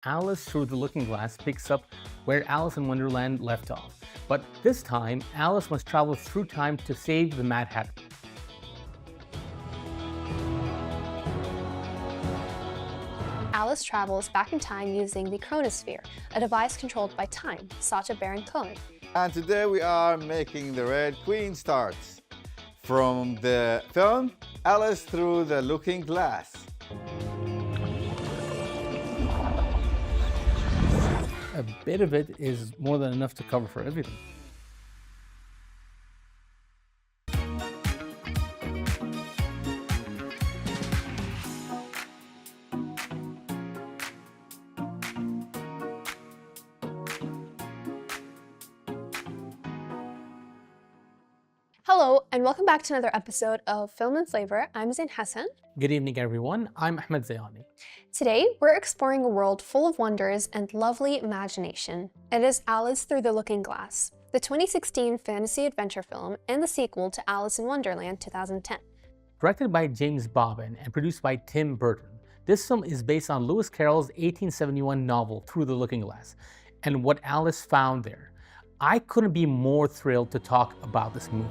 Alice Through the Looking Glass picks up where Alice in Wonderland left off. But this time, Alice must travel through time to save the Mad Hatter. Alice travels back in time using the chronosphere, a device controlled by time, Sacha Baron Cohen. And today we are making the Red Queen's tarts from the film Alice Through the Looking Glass. A bit of it is more than enough to cover for everything. Hello, and welcome back to another episode of Film and Flavor. I'm Zain Hassan. Good evening, everyone. I'm Ahmed Zayani. Today, we're exploring a world full of wonders and lovely imagination. It is Alice Through the Looking Glass, the 2016 fantasy adventure film and the sequel to Alice in Wonderland 2010. Directed by James Bobbin and produced by Tim Burton, this film is based on Lewis Carroll's 1871 novel Through the Looking Glass and what Alice found there. I couldn't be more thrilled to talk about this movie.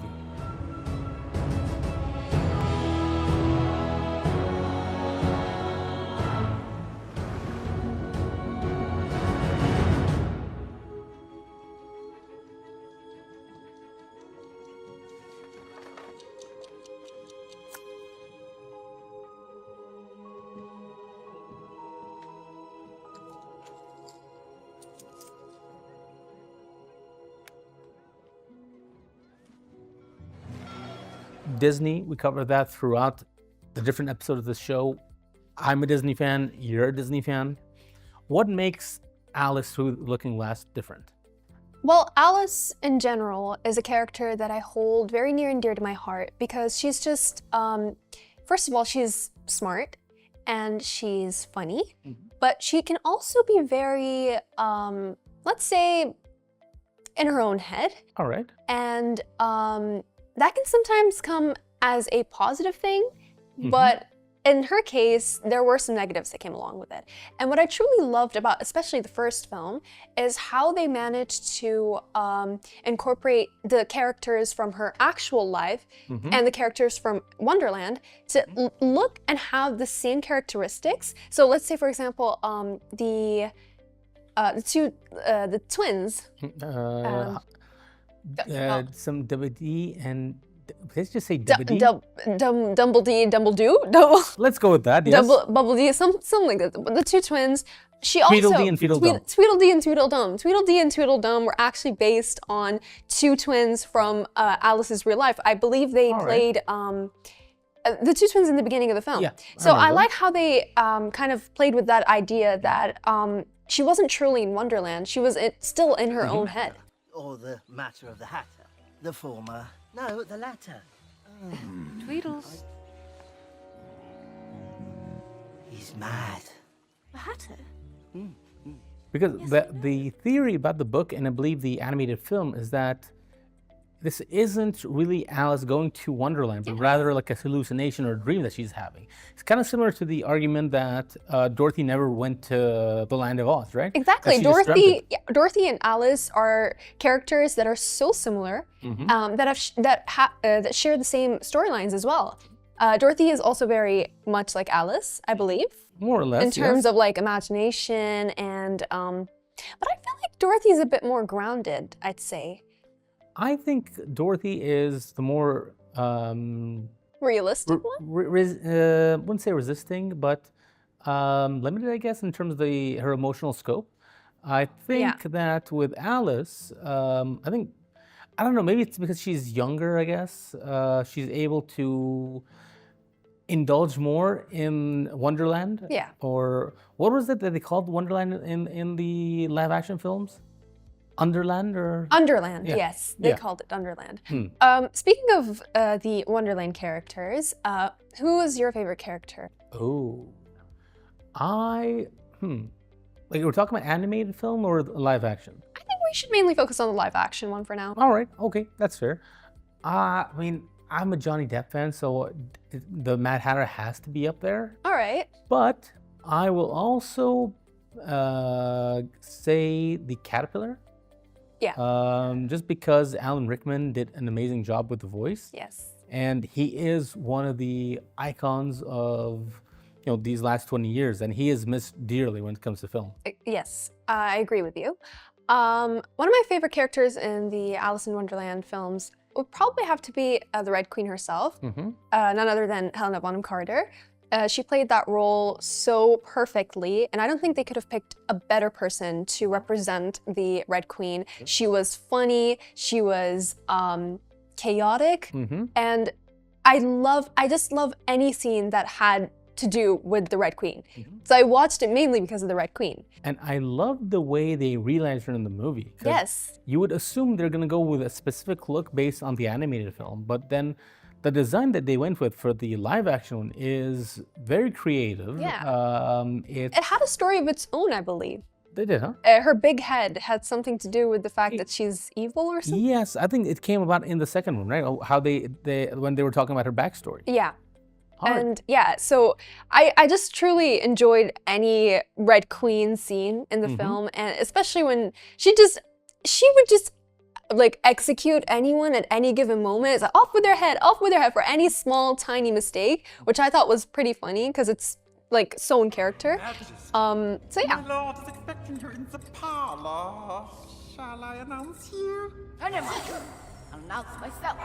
Disney, we cover that throughout the different episodes of the show. I'm a Disney fan, you're a Disney fan. What makes Alice Through the Looking Glass different? Well, Alice in general is a character that I hold very near and dear to my heart because she's just, first of all, she's smart and she's funny, but she can also be very, let's say, in her own head. All right. And that can sometimes come as a positive thing, but in her case, there were some negatives that came along with it. And what I truly loved about, especially the first film, is how they managed to incorporate the characters from her actual life and the characters from Wonderland to look and have the same characteristics. So let's say, for example, the twins. Some WD and let's just say Dumbledy WD. and Dumbledoo. Let's go with that. Yes. Bubbledy, something like that. The two twins. She also Tweedledee and Tweedledum. Tweedledee and Tweedledum. Tweedledee and Tweedledum were actually based on two twins from Alice's real life. I believe they played the two twins in the beginning of the film. Yeah, so I like how they kind of played with that idea that she wasn't truly in Wonderland. She was still in her own head. Or the matter of the Hatter. The former. No, the latter. Tweedles. He's mad. The Hatter? Because the theory about the book, and I believe the animated film, is that this isn't really Alice going to Wonderland, but rather like a hallucination or a dream that she's having. It's kind of similar to the argument that Dorothy never went to the Land of Oz, right? Exactly. Dorothy and Alice are characters that are so similar, that share the same storylines as well. Dorothy is also very much like Alice, I believe. More or less, in terms of like imagination and, but I feel like Dorothy's a bit more grounded, I'd say. I think Dorothy is the more realistic one? Wouldn't say resisting, but limited, I guess, in terms of her emotional scope. I think that with Alice, I don't know, maybe it's because she's younger, I guess. She's able to indulge more in Wonderland. Yeah. Or what was it that they called Wonderland in the live action films? Underland or? Underland, yes. They called it Underland. Speaking of the Wonderland characters, who is your favorite character? Oh, like we're talking about animated film or live action? I think we should mainly focus on the live action one for now. All right, okay, that's fair. I mean, I'm a Johnny Depp fan, so the Mad Hatter has to be up there. All right. But I will also say the caterpillar. Yeah. Just because Alan Rickman did an amazing job with the voice. Yes. And he is one of the icons of, these last 20 years, and he is missed dearly when it comes to film. Yes, I agree with you. One of my favorite characters in the Alice in Wonderland films would probably have to be the Red Queen herself, none other than Helena Bonham Carter. She played that role so perfectly, and I don't think they could have picked a better person to represent the Red Queen. She was funny, she was chaotic, and I just love any scene that had to do with the Red Queen. So I watched it mainly because of the Red Queen. And I love the way they realized her in the movie. Yes. You would assume they're gonna go with a specific look based on the animated film, but then the design that they went with for the live action one is very creative. Yeah. It It had a story of its own, I believe. They did, huh? Her big head had something to do with the fact that she's evil or something. Yes, I think it came about in the second one, right? How they when they were talking about her backstory. Yeah. Hard. And yeah, so I just truly enjoyed any Red Queen scene in the film, and especially when she would just like execute anyone at any given moment. It's like off with their head for any small tiny mistake, which I thought was pretty funny because it's like so in character. So yeah. My lord is expecting you in the parlor. Shall I announce you? Oh, never mind. I'll announce myself.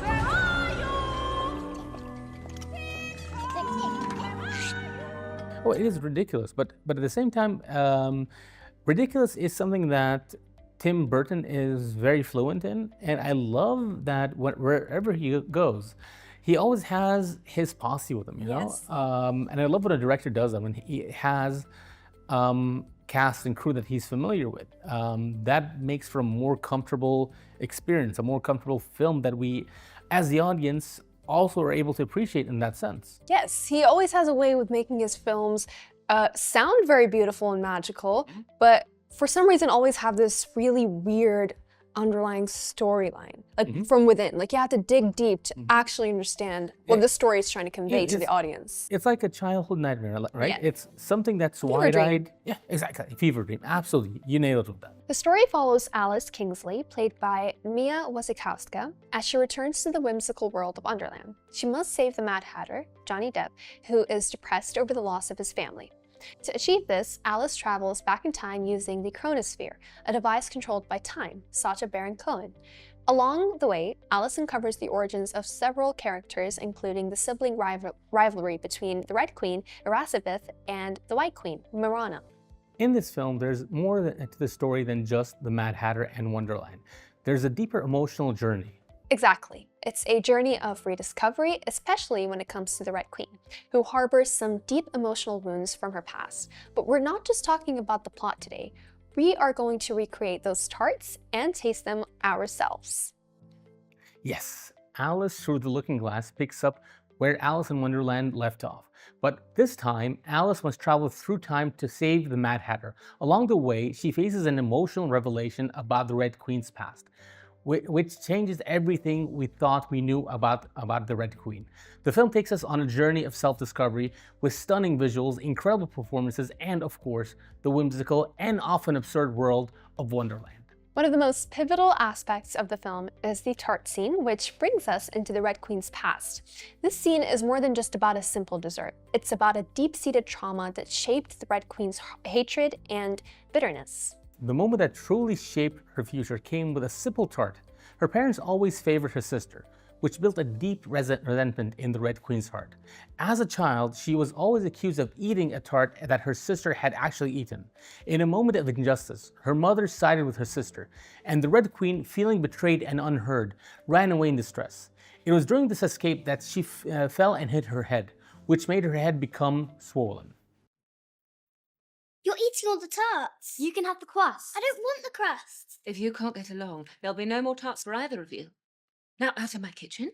Where are you? Well, it is ridiculous, but at the same time, ridiculous is something that Tim Burton is very fluent in, and I love that wherever he goes, he always has his posse with him, you know? Yes. And I love when a director does that, when he has cast and crew that he's familiar with. That makes for a more comfortable experience, a more comfortable film that we, as the audience, also are able to appreciate in that sense. Yes, he always has a way with making his films sound very beautiful and magical, but for some reason always have this really weird underlying storyline, like from within. Like you have to dig deep to actually understand what the story is trying to convey to the audience. It's like a childhood nightmare, right? Yeah. It's something that's Fever dream. wide-eyed. Yeah, exactly. Fever dream. Absolutely. You nailed it with that. The story follows Alice Kingsley, played by Mia Wasikowska, as she returns to the whimsical world of Wonderland. She must save the Mad Hatter, Johnny Depp, who is depressed over the loss of his family. To achieve this, Alice travels back in time using the Chronosphere, a device controlled by time, Sacha Baron Cohen. Along the way, Alice uncovers the origins of several characters, including the sibling rivalry between the Red Queen, Erasabeth, and the White Queen, Mirana. In this film, there's more to the story than just the Mad Hatter and Wonderland. There's a deeper emotional journey. Exactly. It's a journey of rediscovery, especially when it comes to the Red Queen, who harbors some deep emotional wounds from her past. But we're not just talking about the plot today. We are going to recreate those tarts and taste them ourselves. Yes, Alice Through the Looking Glass picks up where Alice in Wonderland left off. But this time, Alice must travel through time to save the Mad Hatter. Along the way, she faces an emotional revelation about the Red Queen's past, which changes everything we thought we knew about the Red Queen. The film takes us on a journey of self-discovery with stunning visuals, incredible performances, and of course, the whimsical and often absurd world of Wonderland. One of the most pivotal aspects of the film is the tart scene, which brings us into the Red Queen's past. This scene is more than just about a simple dessert. It's about a deep-seated trauma that shaped the Red Queen's hatred and bitterness. The moment that truly shaped her future came with a simple tart. Her parents always favored her sister, which built a deep resentment in the Red Queen's heart. As a child, she was always accused of eating a tart that her sister had actually eaten. In a moment of injustice, her mother sided with her sister, and the Red Queen, feeling betrayed and unheard, ran away in distress. It was during this escape that she fell and hit her head, which made her head become swollen. You're eating all the tarts. You can have the crust. I don't want the crust. If you can't get along, there'll be no more tarts for either of you. Now out of my kitchen.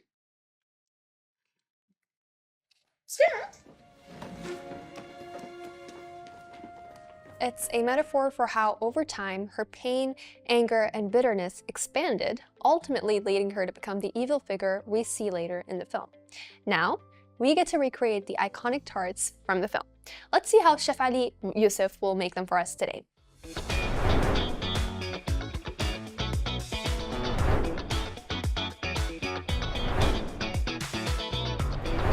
Dad? It's a metaphor for how, over time, her pain, anger, and bitterness expanded, ultimately leading her to become the evil figure we see later in the film. Now, we get to recreate the iconic tarts from the film. Let's see how Chef Ali Yusuf will make them for us today.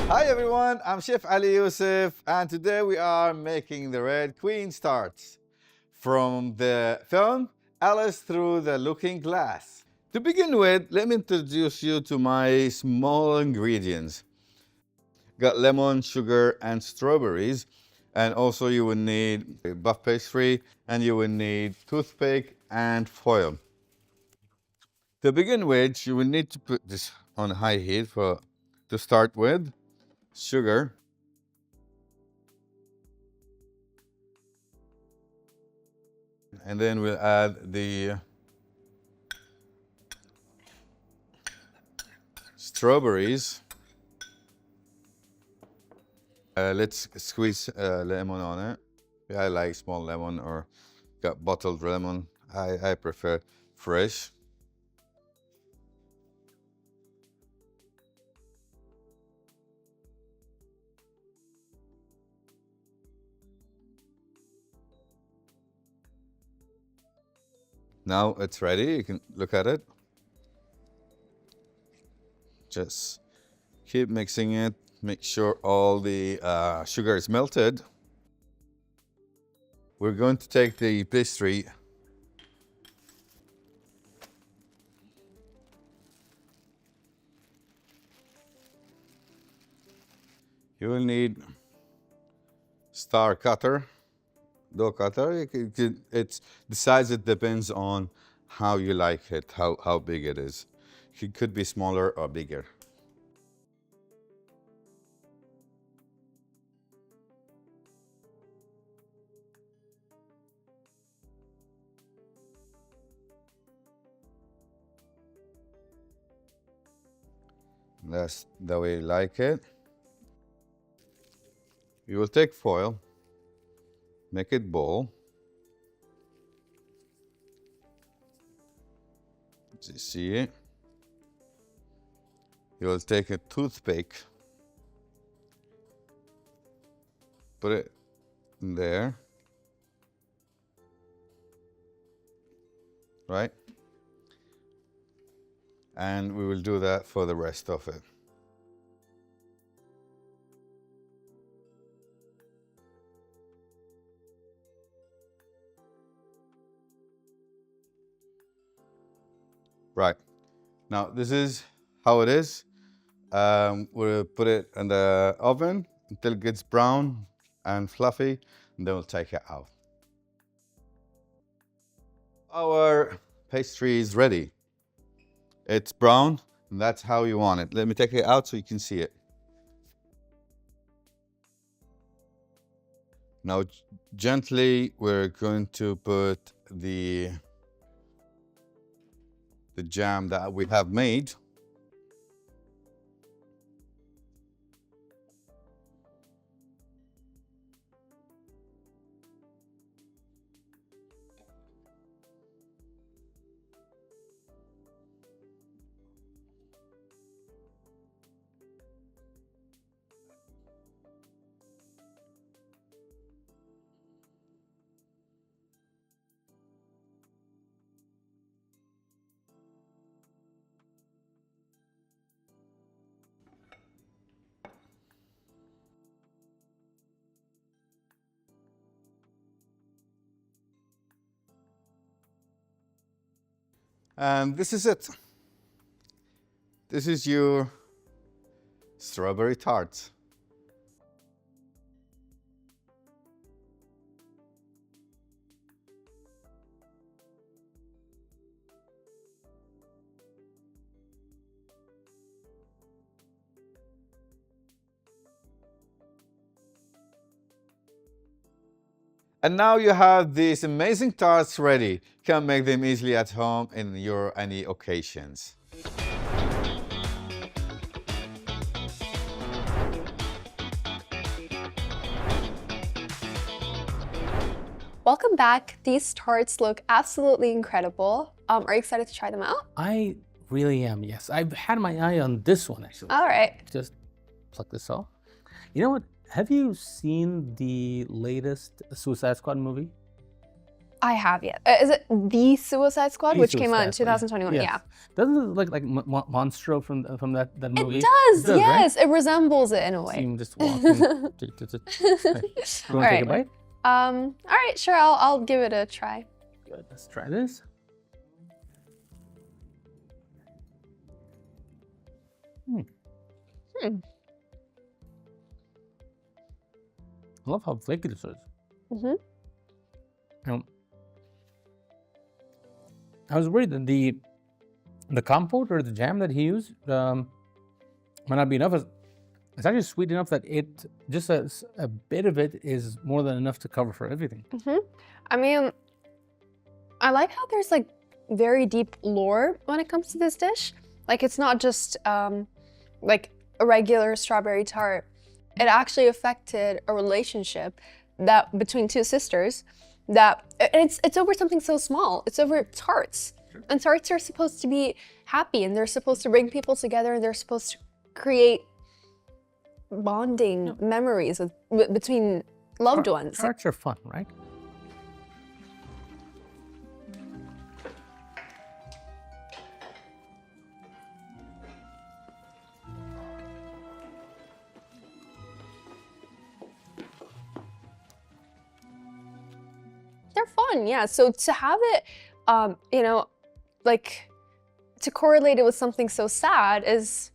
Hi everyone, I'm Chef Ali Yusuf, and today we are making the Red Queen tarts from the film Alice Through the Looking Glass. To begin with, let me introduce you to my small ingredients. Got lemon, sugar, and strawberries, and also you will need buff pastry, and you will need toothpick and foil. To begin with, you will need to put this on high heat to start with. Sugar, and then we'll add the strawberries. Let's squeeze lemon on it. I like small lemon or got bottled lemon. I prefer fresh. Now it's ready, you can look at it. Just keep mixing it, make sure all the sugar is melted. We're going to take the pastry. You will need star cutter. Dough cutter, it's the size, it depends on how you like it, how big it is. It could be smaller or bigger. That's the way you like it. You will take foil, make it ball. You see it? You will take a toothpick, put it in there, right? And we will do that for the rest of it. Right, now this is how it is. We'll put it in the oven until it gets brown and fluffy, and then we'll take it out. Our pastry is ready. It's brown, and that's how you want it. Let me take it out so you can see it. Now, gently, we're going to put the jam that we have made. And this is it. This is your strawberry tart. And now you have these amazing tarts ready. You can make them easily at home in your any occasions. Welcome back. These tarts look absolutely incredible. Are you excited to try them out? I really am, yes. I've had my eye on this one, actually. All right. Just pluck this off. You know what? Have you seen the latest Suicide Squad movie? I have yet. Is it The Suicide Squad, The which came out in Suicide Squad, 2021? yes. Yeah. Doesn't it look like Monstro from that movie? It does, right? yes. It resembles it in a See way. him just walking. You want to take a bite? All right, sure. I'll give it a try. Good. Let's try this. I love how flaky this is. I was worried that the compote or the jam that he used might not be enough. It's actually sweet enough that it just a bit of it is more than enough to cover for everything. I mean, I like how there's like very deep lore when it comes to this dish. Like it's not just like a regular strawberry tart. It actually affected a relationship that between two sisters. That it's over something so small. It's over tarts, and tarts are supposed to be happy, and they're supposed to bring people together, and they're supposed to create bonding memories between loved ones. Tarts are fun, right? They're fun, yeah. So to have it, you know, like to correlate it with something so sad is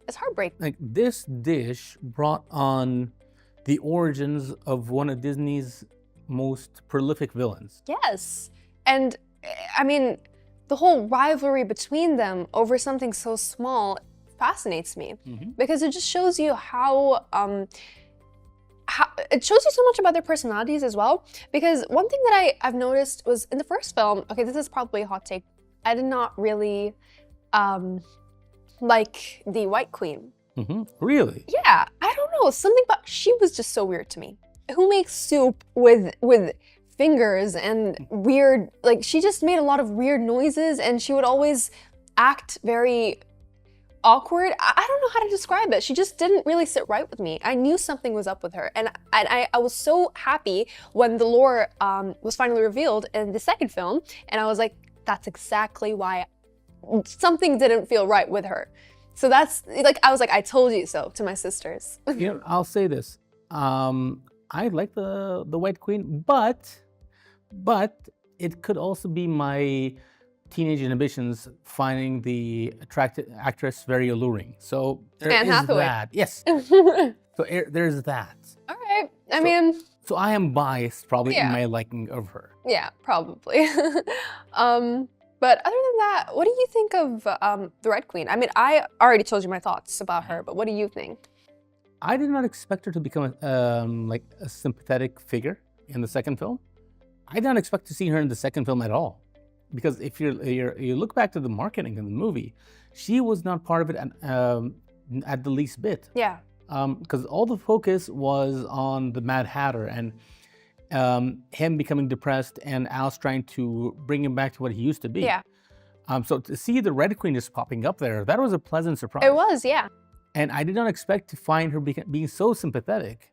heartbreaking. Like this dish brought on the origins of one of Disney's most prolific villains. Yes, and I mean, the whole rivalry between them over something so small fascinates me because it just shows you how it shows you so much about their personalities as well. Because one thing that I've noticed was in the first film, okay, this is probably a hot take, I did not really like the White Queen. Really? Yeah, I don't know, something about, she was just so weird to me. Who makes soup with fingers and weird, like she just made a lot of weird noises and she would always act very awkward. I don't know how to describe it. She just didn't really sit right with me. I knew something was up with her, and I was so happy when the lore was finally revealed in the second film, and I was like, that's exactly why something didn't feel right with her. So that's like, I was like, I told you so to my sisters. You know, I'll say this. I like the White Queen, but it could also be my teenage inhibitions finding the attractive actress very alluring. So there Anne is Hathaway. that. Yes. So there's that. All right. I mean, so I am biased probably in Yeah. my liking of her. yeah, probably. But other than that, what do you think of the Red Queen? I mean, I already told you my thoughts about her, but what do you think? I did not expect her to become like a sympathetic figure in the second film. I did not expect to see her in the second film at all. Because if you look back to the marketing in the movie, she was not part of it at the least bit. Yeah. Because all the focus was on the Mad Hatter and him becoming depressed and Alice trying to bring him back to what he used to be. Yeah. So to see the Red Queen just popping up there, that was a pleasant surprise. It was, yeah. And I did not expect to find her being so sympathetic.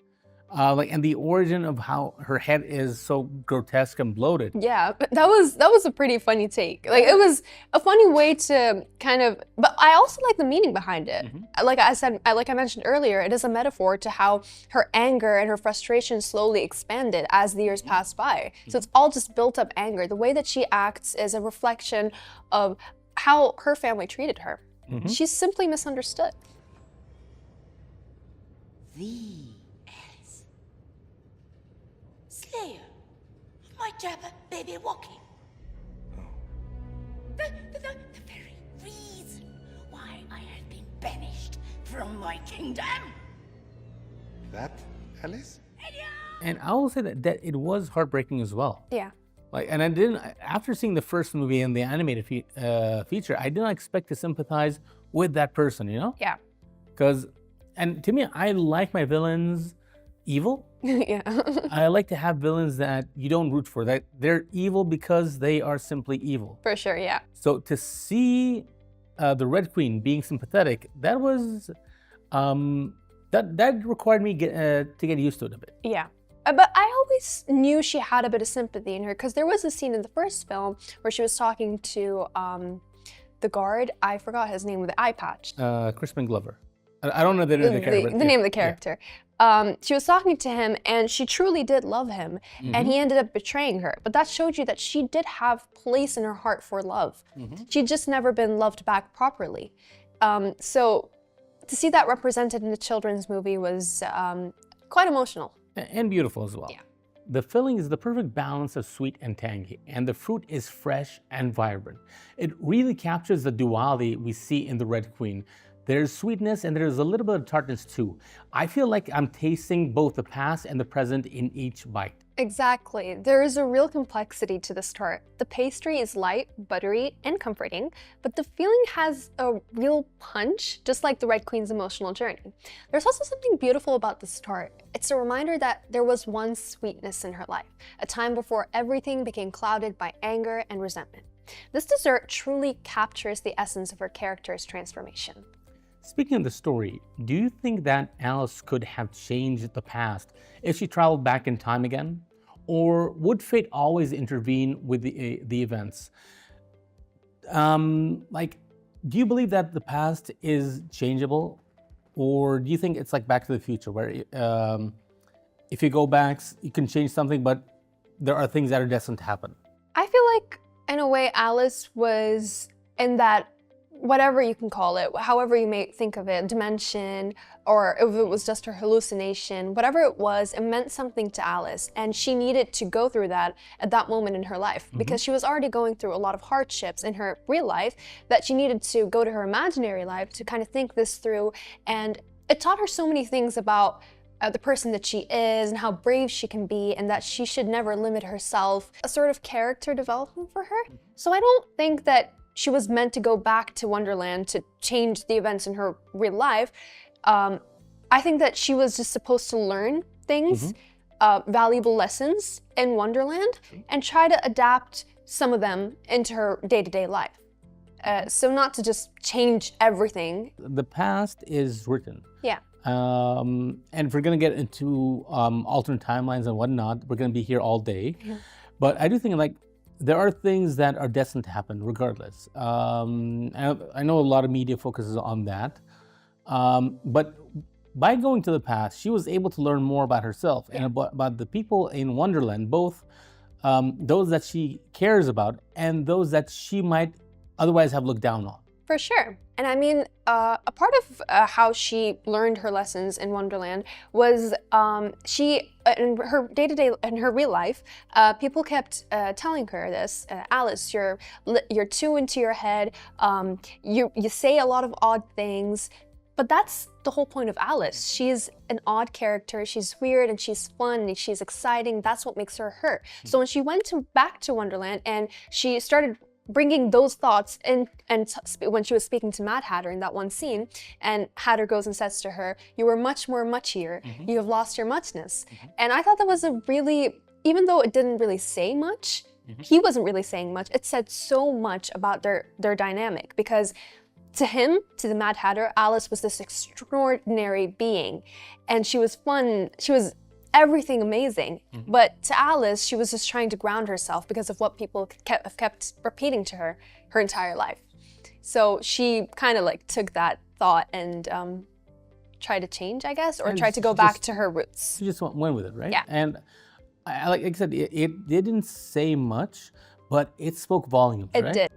And the origin of how her head is so grotesque and bloated. Yeah, but that was a pretty funny take. Like it was a funny way to kind of, but I also like the meaning behind it. Like I mentioned earlier, it is a metaphor to how her anger and her frustration slowly expanded as the years passed by. So it's all just built up anger. The way that she acts is a reflection of how her family treated her. She's simply misunderstood. Slayer, my dapper baby walking. The very reason why I have been banished from my kingdom. That, Alice? And I will say that it was heartbreaking as well. Yeah. Like, and I didn't, after seeing the first movie and the animated feature, I did not expect to sympathize with that person, you know? Yeah. And to me, I like my villains evil. Yeah. I like to have villains that you don't root for, that they're evil because they are simply evil. For sure, yeah. So to see the Red Queen being sympathetic, that was That required me to get used to it a bit. Yeah. But I always knew she had a bit of sympathy in her, because there was a scene in the first film where she was talking to the guard. I forgot his name, with the eye patch. Crispin Glover. I don't know the name of the character. The name of the character. She was talking to him, and she truly did love him, and he ended up betraying her. But that showed you that she did have place in her heart for love. She'd just never been loved back properly. So to see that represented in a children's movie was quite emotional. And beautiful as well. Yeah. The filling is the perfect balance of sweet and tangy, and the fruit is fresh and vibrant. It really captures the duality we see in the Red Queen. There's sweetness and there's a little bit of tartness too. I feel like I'm tasting both the past and the present in each bite. Exactly. There is a real complexity to this tart. The pastry is light, buttery, and comforting, but the feeling has a real punch, just like the Red Queen's emotional journey. There's also something beautiful about this tart. It's a reminder that there was one sweetness in her life, a time before everything became clouded by anger and resentment. This dessert truly captures the essence of her character's transformation. Speaking of the story, do you think that Alice could have changed the past if she traveled back in time again? Or would fate always intervene with the events? Do you believe that the past is changeable? Or do you think it's like Back to the Future, where if you go back, you can change something, but there are things that are destined to happen? I feel like, in a way, Alice was in that, whatever you can call it, however you may think of it, dimension, or if it was just her hallucination, whatever it was, it meant something to Alice. And she needed to go through that at that moment in her life, because she was already going through a lot of hardships in her real life, that she needed to go to her imaginary life to kind of think this through. And it taught her so many things about the person that she is and how brave she can be, and that she should never limit herself, a sort of character development for her. So I don't think that she was meant to go back to Wonderland to change the events in her real life. I think that she was just supposed to learn things, valuable lessons in Wonderland, and try to adapt some of them into her day-to-day life. So not to just change everything. The past is written. Yeah. And if we're going to get into alternate timelines and whatnot, we're going to be here all day. But I do think, like, there are things that are destined to happen regardless. And I know a lot of media focuses on that. But by going to the past, she was able to learn more about herself and about the people in Wonderland, both those that she cares about and those that she might otherwise have looked down on. For sure. And I mean, a part of how she learned her lessons in Wonderland was she, in her day-to-day, in her real life, people kept telling her this, Alice, you're too into your head, you say a lot of odd things. But that's the whole point of Alice. She's an odd character, she's weird and she's fun and she's exciting. That's what makes her her. So when she went back to Wonderland and she started bringing those thoughts in, and when she was speaking to Mad Hatter in that one scene, and Hatter goes and says to her, you were much more muchier, you have lost your muchness. And I thought that was a really, even though it didn't really say much, he wasn't really saying much, it said so much about their dynamic, because to him, to the Mad Hatter, Alice was this extraordinary being, and she was fun, she was everything amazing. But to Alice, she was just trying to ground herself because of what people kept repeating to her entire life. So she kind of like took that thought and tried to change, I guess, or tried to go back to her roots. She just went with it, right? Yeah. And like I said, it didn't say much, but it spoke volumes, right? It did.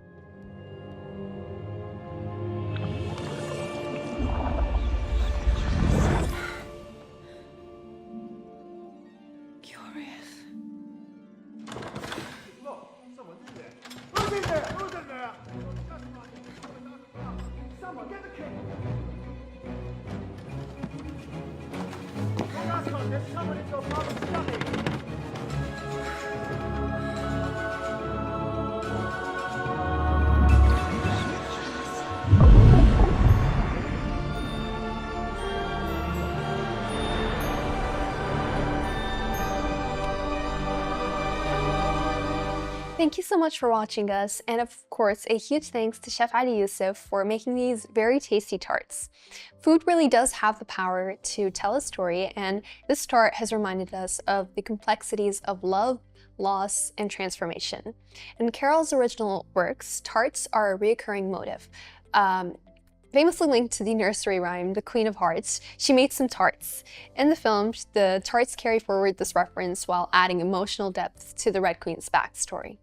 Thank you so much for watching us, and of course, a huge thanks to Chef Ali Yusuf for making these very tasty tarts. Food really does have the power to tell a story, and this tart has reminded us of the complexities of love, loss, and transformation. In Carol's original works, tarts are a recurring motive. Famously linked to the nursery rhyme, The Queen of Hearts, she made some tarts. In the film, the tarts carry forward this reference while adding emotional depth to the Red Queen's backstory.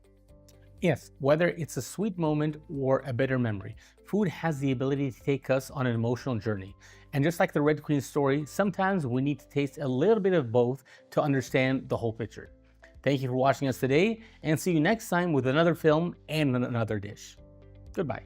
Yes, whether it's a sweet moment or a bitter memory, food has the ability to take us on an emotional journey. And just like the Red Queen story, sometimes we need to taste a little bit of both to understand the whole picture. Thank you for watching us today, and see you next time with another film and another dish. Goodbye.